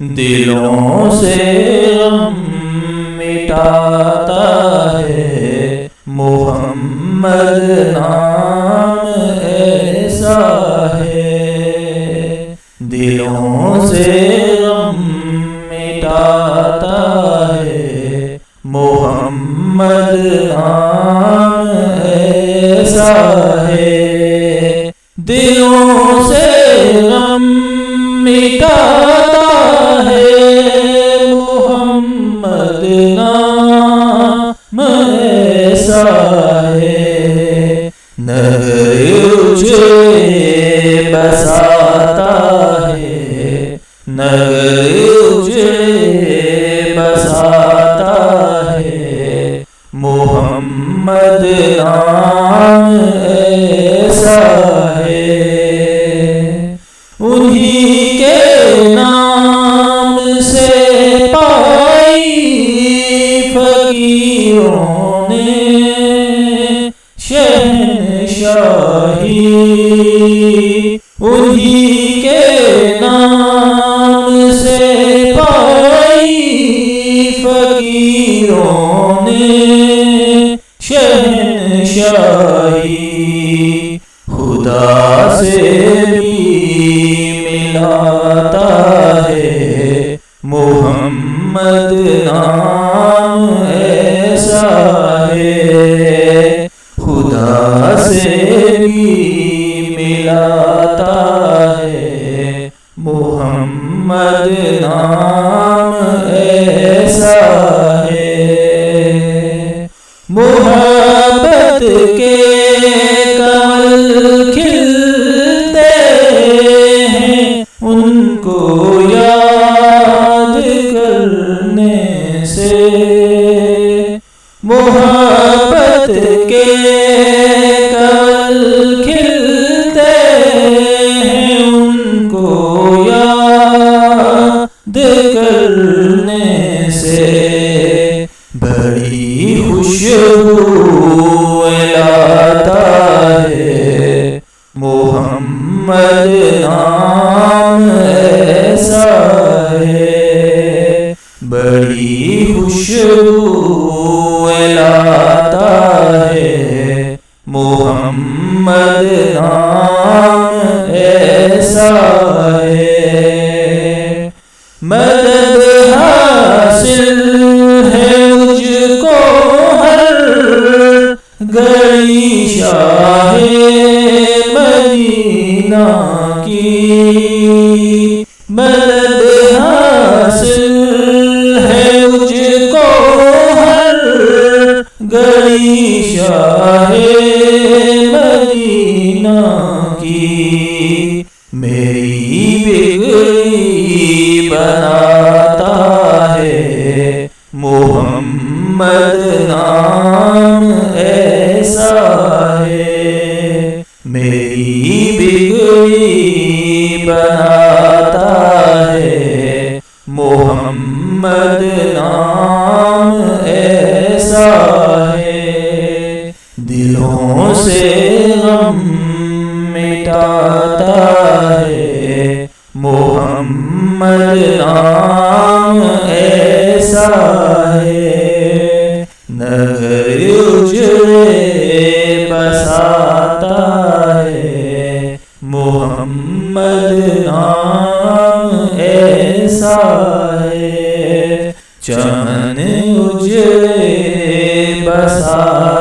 دلوں سے غم مٹاتا ہے محمد نام ایسا ہے، دلوں سے غم مٹاتا ہے محمد نام ایسا ہے، دلوں سے غم مٹاتا ہے محمد نام ایسا ہے، نگر اجڑے بساتا ہے، نگر اجڑے بساتا ہے محمد نام ایسا ہے، انہی کے نام سے پائی فقیروں نے شہنشاہی، انہی کے نام سے پائی فقیروں نے شہنشاہی، خدا سے ملاتا ہے محمد نام ایسا ہے، خدا سے بھی ملاتا ہے محمد نام ایسا ہے، محبت کے کمل کھلتے ہیں ان کو یاد کرنے سے، محبت کے کمل کھلتے ہیں ان کو یاد کرنے سے، بڑی خوشبو لاتا ہے محمد نام ایسا ہے، بڑی خوشبو لاتا ہے محمد نام ایسا ہے، مدد حاصل ہے مجھ کو ہر گھڑی شاہ مدینہ کی، مدد حاصل ہے مجھ کو ہر گھڑی شاہ مدینہ کی، میری بگڑی بناتا ہے محمد نام ایسا ہے، میری بگڑی بناتا ہے محمد نام ایسا ہے، دلوں سے غم مٹاتا ہے محمد نام ایسا ہے، نگر اجڑے بساتا ہے محمد نام ایسا ہے، چمن اجڑے بساتا